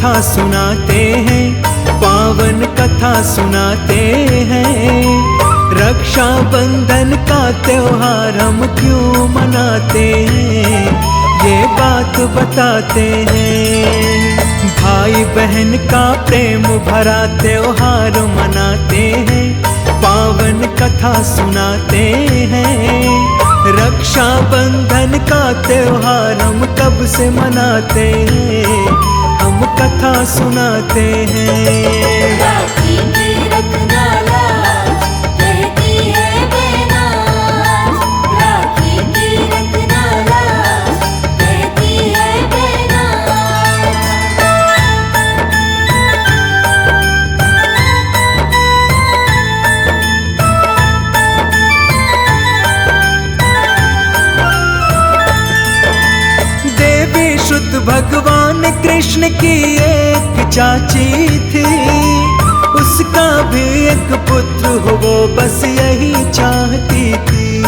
कथा सुनाते हैं, पावन कथा सुनाते हैं। रक्षा बंधन का त्योहार हम क्यों मनाते हैं, ये बात बताते हैं। भाई बहन का प्रेम भरा त्योहार मनाते हैं, पावन कथा सुनाते हैं। रक्षा बंधन का त्योहार हम कब से मनाते हैं, हम कथा सुनाते हैं। राखी की रखना लाज, कहती है बेनाज। राखी की रखना लाज, कहती है बेनाज। देवी शुद्ध भगवान कृष्ण की एक चाची थी, उसका भी एक पुत्र हो वो बस यही चाहती थी।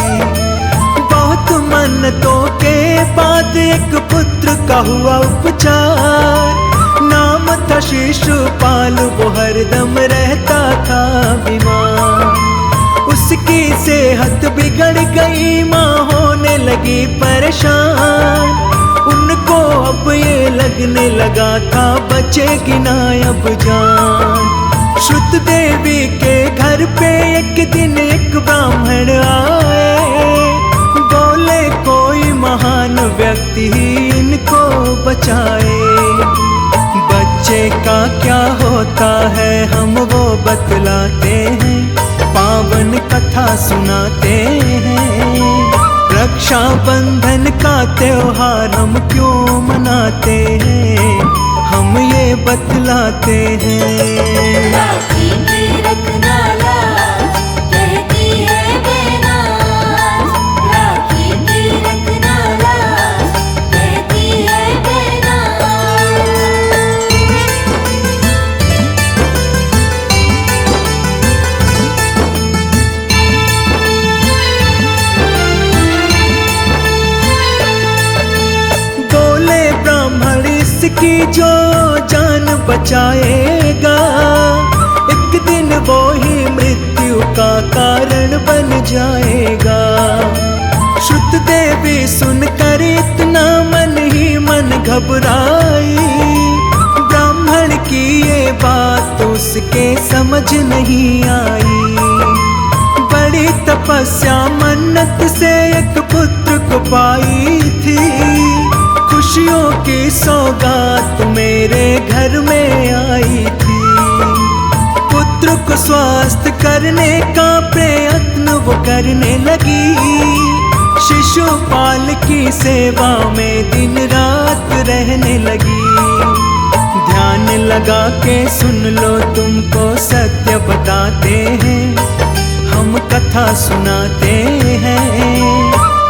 बहुत मन्नतों के बाद एक पुत्र का हुआ उपचार, नाम था शिशुपाल, वो हरदम रहता था बीमार। उसकी सेहत बिगड़ गई, माँ होने लगी परेशान। उनको अब ये लगने लगा था बचेगी ना अब जान। श्रुत देवी के घर पे एक दिन एक ब्राह्मण आए, बोले कोई महान व्यक्ति ही इनको बचाए। बच्चे का क्या होता है हम वो बतलाते हैं, पावन कथा सुनाते हैं। रक्षा बंधन का त्योहार हम क्यों मनाते हैं, हम ये बतलाते हैं। राखी की रखना लाज, कहती है बेनाज। राखी की रखना लाज, कहती है बेनाज। बोले ब्राह्मण इसकी जो जान बचाएगा, एक दिन वो ही मृत्यु का कारण बन जाएगा। श्रुत देवी सुनकर इतना मन ही मन घबराई, ब्राह्मण की ये बात उसके समझ नहीं आई। बड़ी तपस्या मन्नत से एक पुत्र को पाई थी, खुशियों की सौगात मेरे घर में आई थी। पुत्र को स्वस्थ करने का प्रयत्न वो करने लगी, शिशुपाल की सेवा में दिन रात रहने लगी। ध्यान लगा के सुन लो तुमको सत्य बताते हैं, हम कथा सुनाते हैं।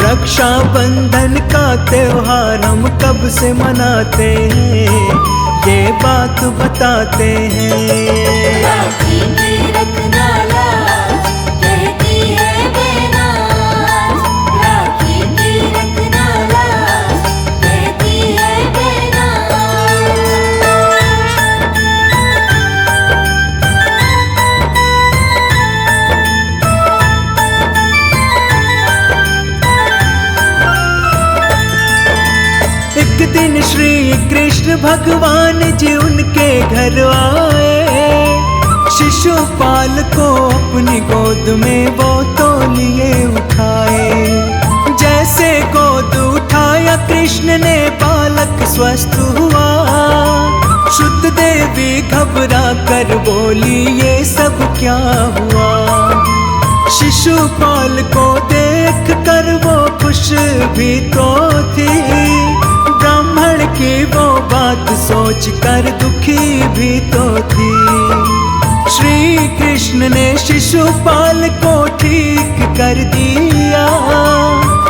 रक्षा बंधन का त्योहार हम कब से मनाते हैं, ये बात बताते हैं। राखी की रखना लाज, कहती है बेनाज। राखी की रखना लाज, कहती है बेनाज। एक दिन श्री कृष्ण भगवान जी उनके घर आए, शिशुपाल को अपनी गोद में वो तो लिए उठाए। जैसे गोद उठाया कृष्ण ने बालक स्वस्थ हुआ, शुद्ध देवी घबरा कर बोली ये सब क्या हुआ। शिशुपाल को देख कर वो खुश भी तो थी, ब्राह्मण की वो बात सोच कर दुखी भी तो थी। श्री कृष्ण ने शिशुपाल को ठीक कर दिया,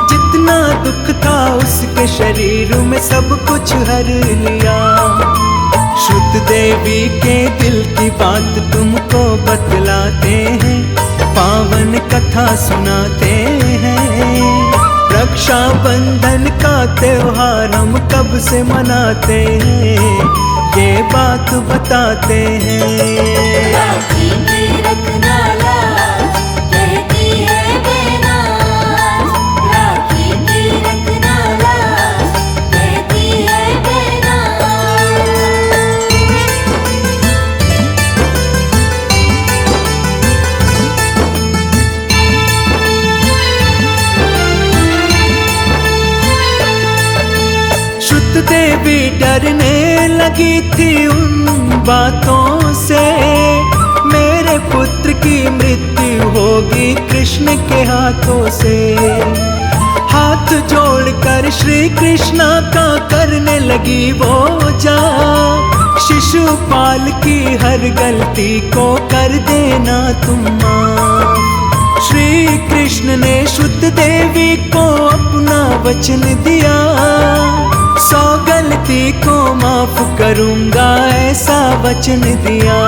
जितना दुख था उसके शरीर में सब कुछ हर लिया। शुद्ध देवी के दिल की बात तुमको बतलाते हैं, पावन कथा सुनाते हैं। रक्षा बंधन का त्योहार हम कब से मनाते हैं, ये बात बताते हैं। राखी की रखना लाज, कहती है बेनाज। राखी की रखना लाज, कहती है बेनाज। श्रुत देवी डरने लगी थी उन बातों से, मेरे पुत्र की मृत्यु होगी कृष्ण के हाथों से। हाथ जोड़कर श्री कृष्णा का करने लगी वो जा, शिशुपाल की हर गलती को कर देना तुम माफ। श्री कृष्ण ने श्रुत देवी को अपना वचन दिया, 100 गलती को माफ करूंगा ऐसा वचन दिया।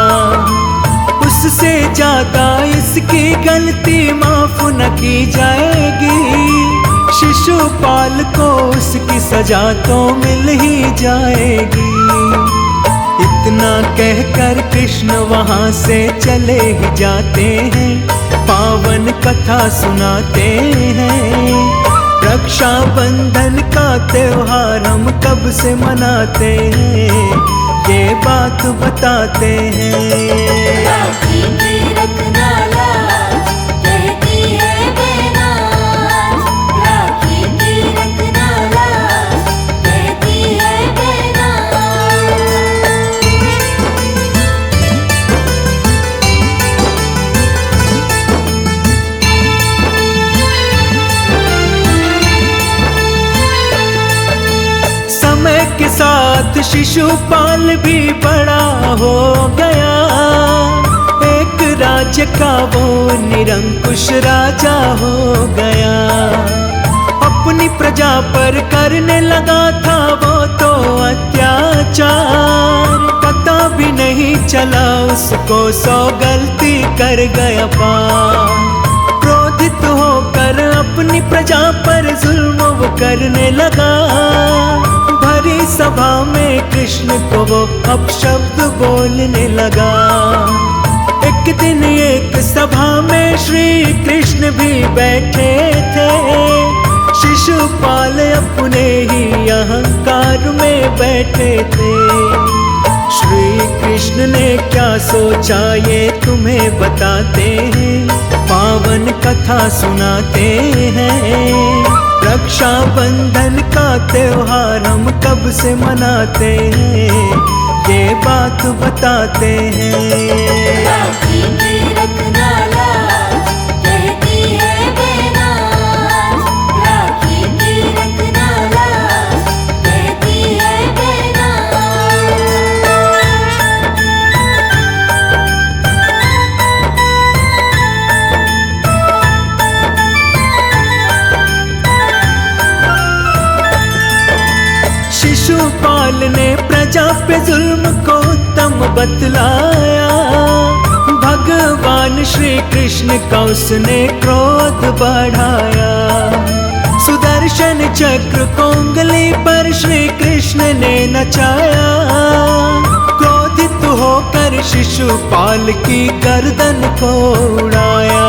उससे ज्यादा इसकी गलती माफ न की जाएगी, शिशुपाल को उसकी सजा तो मिल ही जाएगी। इतना कहकर कृष्ण वहां से चले ही जाते हैं, पावन कथा सुनाते हैं। रक्षा बंधन का त्योहार हम कब से मनाते हैं, ये बात बताते हैं। राखी की रखना लाज, कहती है बेनाज। राखी की रखना लाज, कहती है बेनाज। समय के साथ शिशुपाल भी बड़ा हो गया, एक राज्य का वो निरंकुश राजा हो गया। अपनी प्रजा पर करने लगा था वो तो अत्याचार, पता भी नहीं चला उसको 100 गलती कर गया पार। क्रोधित होकर अपनी प्रजा पर जुल्म वो करने लगा, भरी सभा में कृष्ण को वो अपशब्द बोलने लगा। एक दिन एक सभा में श्री कृष्ण भी बैठे थे, शिशुपाल अपने ही अहंकार में बैठे थे। श्री कृष्ण ने क्या सोचा ये तुम्हें बताते हैं, पावन कथा सुनाते हैं। रक्षा बंधन का त्योहार हम कब से मनाते हैं, ये बात बताते हैं। राखी की रखना लाज, कहती है बेनाज। राखी की रखना लाज, कहती है बेनाज। शिशुपाल ने प्रजा पे जुल्म को उत्तम बतलाया, भगवान श्री कृष्ण का उसने क्रोध बढ़ाया। सुदर्शन चक्र को उंगली पर श्री कृष्ण ने नचाया, क्रोधित होकर शिशुपाल की गर्दन को उड़ाया।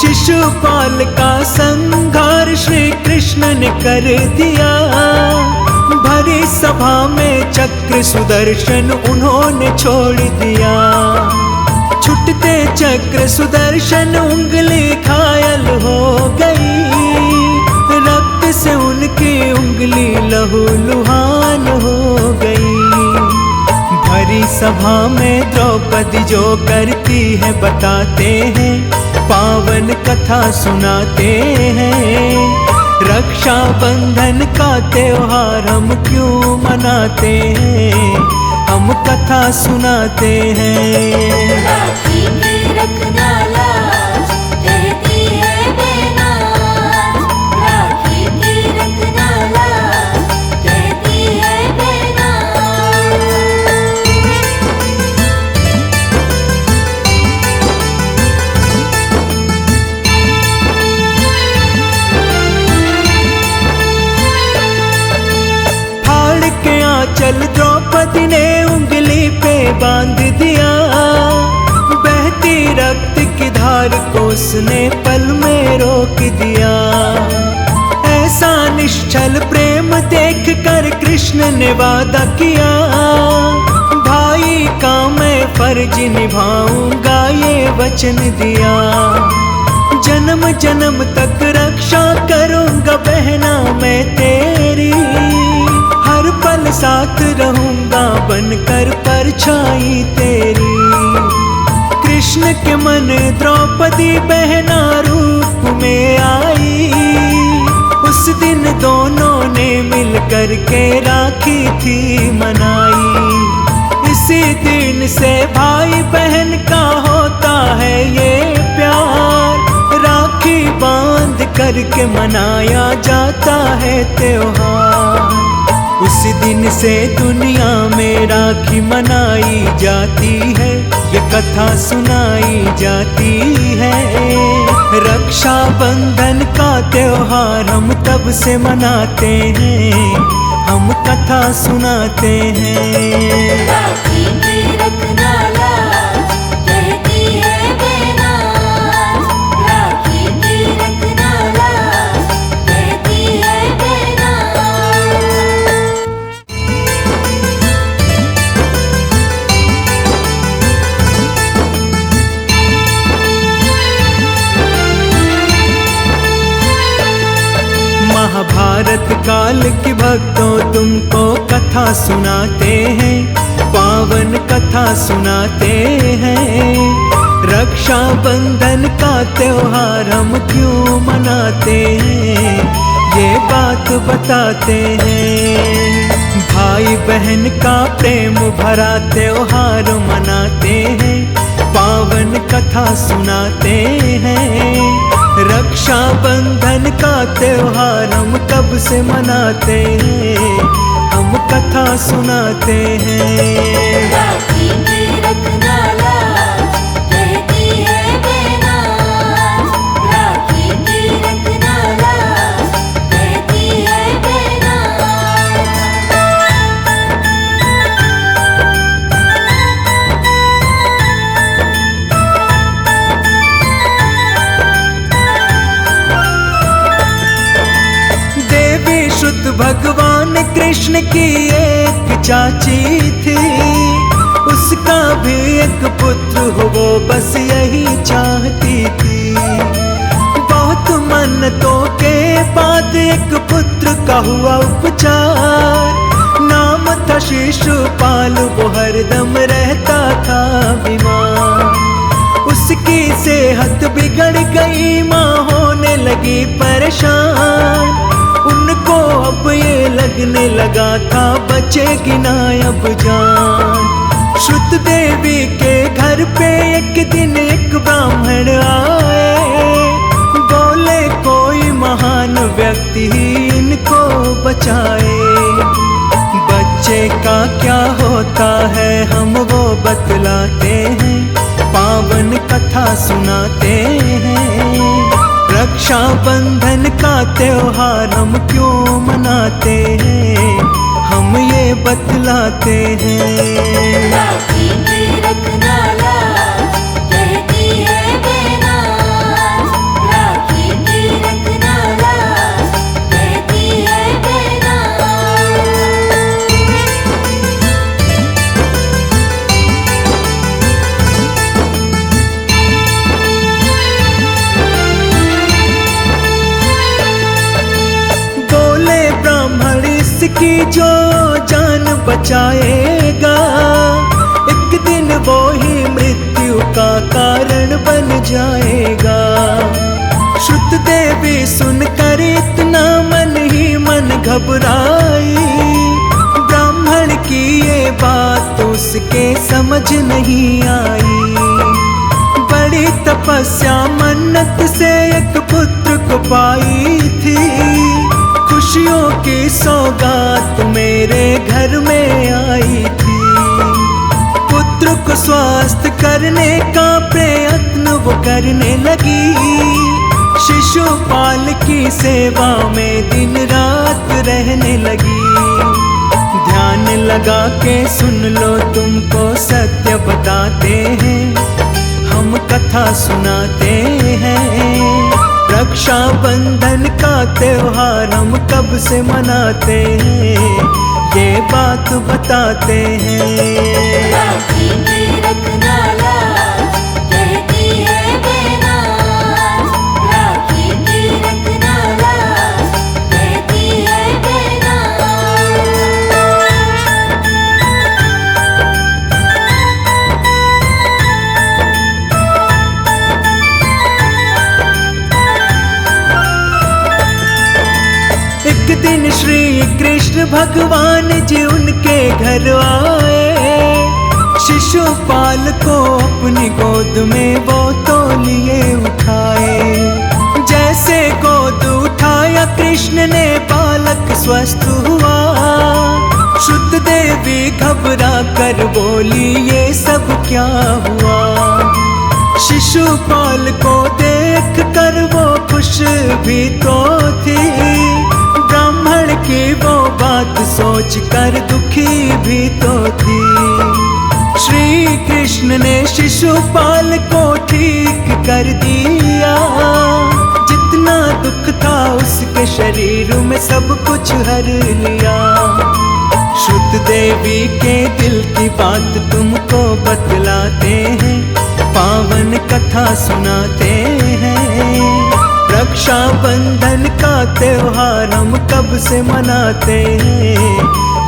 शिशुपाल का संहार श्री कृष्ण ने कर दिया, भरी सभा में चक्र सुदर्शन उन्होंने छोड़ दिया। छुटते चक्र सुदर्शन उंगली घायल हो गई, रक्त से उनकी उंगली लहूलुहान हो गई। भरी सभा में द्रौपदी जो करती है बताते हैं, पावन कथा सुनाते हैं। रक्षा बंधन का त्योहार हम क्यों मनाते हैं, हम कथा सुनाते हैं। राखी की रखना लाज, कहती है बेनाज। राखी की रखना लाज, कहती है बेनाज। चल द्रौपदी ने उंगली पे धार को उसने पल में रोक दिया। ऐसा निश्चल प्रेम देख कर कृष्ण ने वादा किया, भाई का मैं फर्ज निभाऊंगा ये वचन दिया। जन्म जन्म तक रक्षा करूंगा बहना मैं तेरी, हर पल साथ रहूंगा बनकर परछाई तेरी। कृष्ण के मन द्रौपदी बहना रूप में आई, उस दिन दोनों ने मिलकर के राखी थी मनाई। इसी दिन से भाई बहन का होता है ये प्यार, राखी बांध करके मनाया जाता है त्योहार। उस दिन से दुनिया में राखी मनाई जाती है, ये कथा सुनाई जाती है। रक्षा बंधन का त्योहार हम तब से मनाते हैं, हम कथा सुनाते हैं। राखी की रखना लाज, कहती है बेनाज। राखी की रखना लाज, कहती है बेनाज। महाभारत काल की भक्तों तुमको कथा सुनाते हैं, पावन कथा सुनाते हैं। रक्षा बंधन का त्योहार हम क्यों मनाते हैं, ये बात बताते हैं। भाई बहन का प्रेम भरा त्योहार मनाते हैं, पावन कथा सुनाते हैं। रक्षा बंधन का त्योहार हम कब से मनाते हैं, हम कथा सुनाते हैं। राखी की रखना लाज, कहती है बेनाज। राखी की रखना लाज, कहती है बेनाज। शुद्ध भगवान कृष्ण की एक चाची थी, उसका भी एक पुत्र हो वो बस यही चाहती थी। बहुत मन्नतों के बाद एक पुत्र का हुआ उपचार, नाम था शिशुपाल, वो हरदम रहता था बीमार। उसकी सेहत बिगड़ गई, माँ होने लगी परेशान। उनको अब ये लगने लगा था बचेगी ना अब जान। श्रुत देवी के घर पे एक दिन एक ब्राह्मण आए, बोले कोई महान व्यक्ति ही इनको बचाए। बच्चे का क्या होता है हम वो बतलाते हैं, पावन कथा सुनाते हैं। रक्षा बंधन का त्योहार हम क्यों मनाते हैं, हम ये बतलाते हैं। राखी की रखना लाज, कहती है बेनाज। राखी की रखना लाज, कहती है बेनाज। इसकी जो जान बचाएगा, एक दिन वो ही मृत्यु का कारण बन जाएगा। श्रुत देवी सुनकर इतना मन ही मन घबराई, ब्राह्मण की ये बात उसके समझ नहीं आई। बड़ी तपस्या मन्नत से एक पुत्र को पाई थी, खुशियों की सौगात मेरे घर में आई थी। पुत्र को स्वस्थ करने का प्रयत्न वो करने लगी, शिशुपाल की सेवा में दिन रात रहने लगी। ध्यान लगा के सुन लो तुमको सत्य बताते हैं, हम कथा सुनाते हैं। रक्षाबंधन का त्योहार हम कब से मनाते हैं, ये बात बताते हैं। राखी की रखना लाज, कहती है बेनाज। राखी की रखना लाज, कहती है बेनाज। एक दिन श्री कृष्ण भगवान जी उनके घर आए। शिशुपाल को अपनी गोद में वो तो लिए उठाए। जैसे गोद उठाया कृष्ण ने बालक स्वस्थ हुआ। शुद्ध देवी घबरा कर बोली ये सब क्या हुआ। शिशुपाल को देख कर वो खुश भी तो थी। ब्राह्मण की वो बात सोच कर दुखी भी तो थी। श्री कृष्ण ने शिशुपाल को ठीक कर दिया। जितना दुख था उसके शरीर में सब कुछ हर लिया। शुद्ध देवी के दिल की बात तुमको बतलाते हैं, पावन कथा सुनाते हैं। रक्षाबंधन का त्योहार हम कब से मनाते हैं,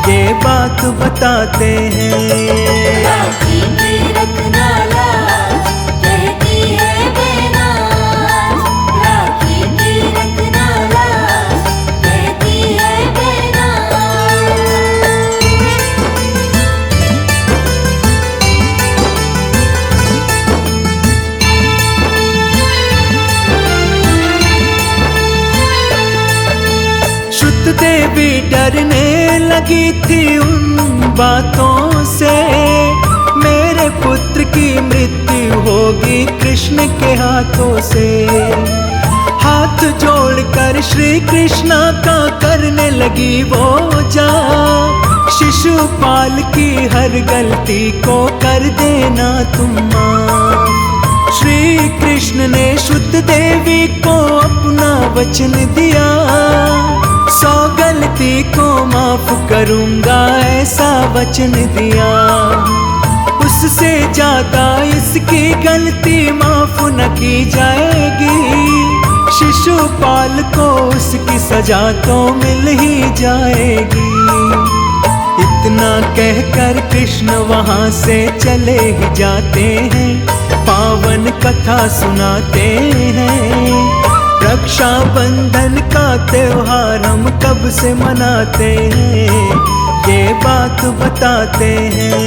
ये बात बताते हैं। राखी की रखना लाज, कहती है बेनाज। राखी की रखना लाज, कहती है बेनाज। शुद्ध देवी डरने लगी थी उन बातों से। मेरे पुत्र की मृत्यु होगी कृष्ण के हाथों से। हाथ जोड़कर श्री कृष्णा का करने लगी वो जा। शिशुपाल की हर गलती को कर देना तुम माफ। श्री कृष्ण ने शुद्ध देवी को अपना वचन दिया। 100 गलती को माफ करूंगा ऐसा वचन दिया। उससे ज्यादा इसकी गलती माफ न की जाएगी। शिशुपाल को उसकी सजा तो मिल ही जाएगी। इतना कहकर कृष्ण वहां से चले ही जाते हैं। पावन कथा सुनाते हैं। रक्षाबंधन का त्योहार हम कब से मनाते हैं, ये बात बताते हैं।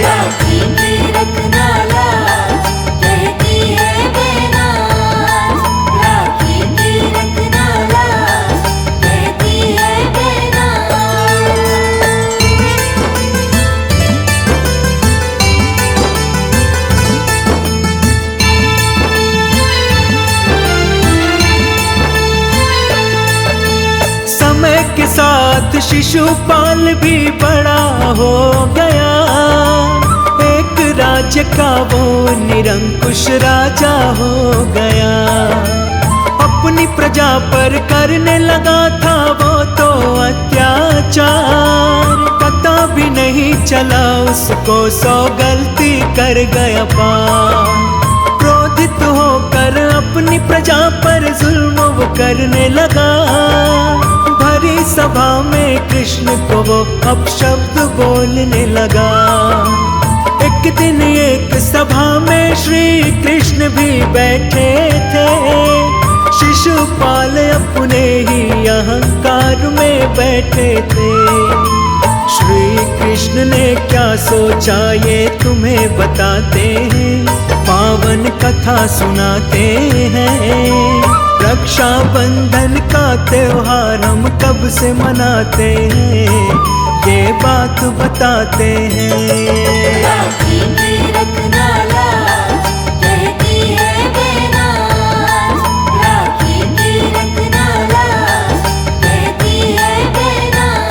राखी की रखना लाज, कहती है बेनाज। राखी की रखना लाज, कहती है बेनाज। समय के साथ शिशुपाल भी बड़ा हो गया। एक राज्य का वो निरंकुश राजा हो गया। अपनी प्रजा पर करने लगा था वो तो अत्याचार। पता भी नहीं चला उसको 100 गलती कर गया पार। क्रोधित होकर अपनी प्रजा पर जुल्म वो करने लगा। भरी सभा में कृष्ण को वो अपशब्द बोलने लगा। एक दिन एक सभा में श्री कृष्ण भी बैठे थे। शिशुपाल अपने ही अहंकार में बैठे थे। श्री कृष्ण ने क्या सोचा ये तुम्हें बताते हैं। पावन कथा सुनाते हैं। रक्षाबंधन का त्योहार हम कब से मनाते हैं, ये बात बताते हैं। राखी की रखना लाज, कहती है बेनाज। राखी की रखना लाज, कहती है बेनाज।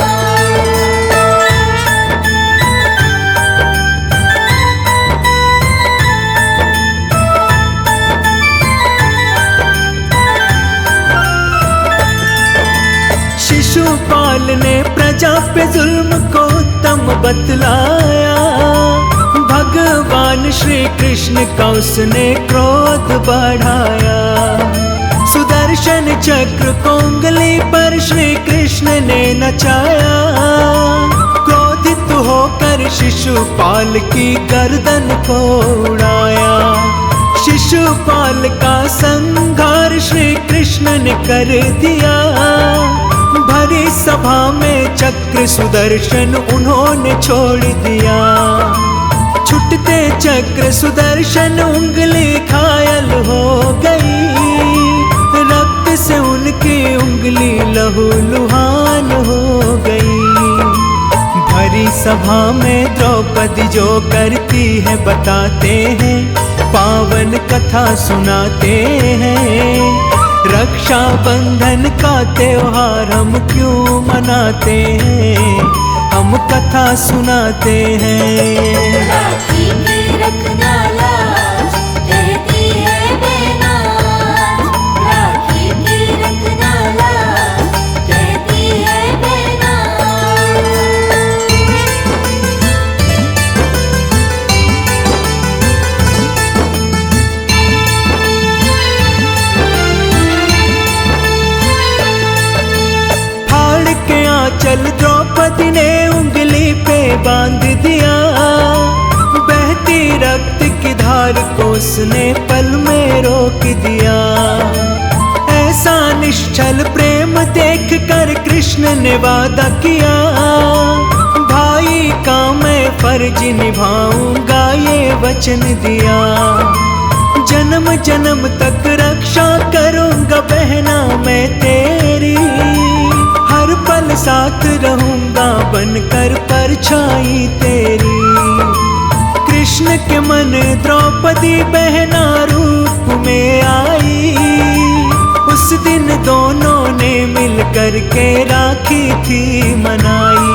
शिशुपाल ने प्रजा पे जुल्म को उत्तम बतलाया। भगवान श्री कृष्ण का उसने क्रोध बढ़ाया। सुदर्शन चक्र को उंगली पर श्री कृष्ण ने नचाया। क्रोधित होकर शिशुपाल की गर्दन को उड़ाया। शिशुपाल का संहार श्री कृष्ण ने कर दिया। भरी सभा में चक्र सुदर्शन उन्होंने छोड़ दिया। छुटते चक्र सुदर्शन उंगली घायल हो गई। रक्त से उनकी उंगली लहूलुहान हो गई। भरी सभा में द्रौपदी जो करती है बताते हैं, पावन कथा सुनाते हैं। रक्षा बंधन का त्योहार हम क्यों मनाते हैं, हम कथा सुनाते हैं। राखी की रखना लाज, कहती है बेनाज। राखी की रखना लाज, कहती है बेनाज। फाड़ के आंचल द्रौपदी ने उंगली पे बांध दिया। बहती रक्त की धार को उसने पल में रोक दिया। ऐसा निश्चल प्रेम देख कर कृष्ण ने वादा किया। भाई का मैं फर्ज निभाऊंगा ये वचन दिया। जन्म जन्म तक रक्षा करूंगा बहना मैं तेरी। हर पल साथ रहूंगा बनकर परछाई तेरी। कृष्ण के मन द्रौपदी बहना रूप में आई। उस दिन दोनों ने मिलकर के राखी थी मनाई।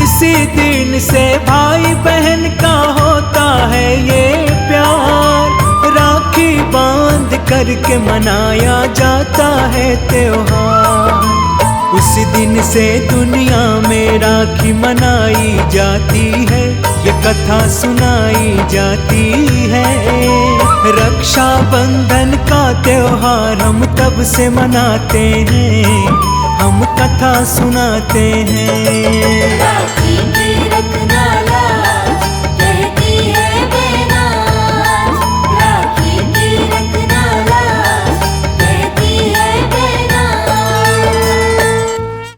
इसी दिन से भाई बहन का होता है ये प्यार। राखी बांध करके मनाया जाता है त्योहार। उस दिन से दुनिया में राखी मनाई जाती है, ये कथा सुनाई जाती है। रक्षा बंधन का त्योहार हम तब से मनाते हैं, हम कथा सुनाते हैं।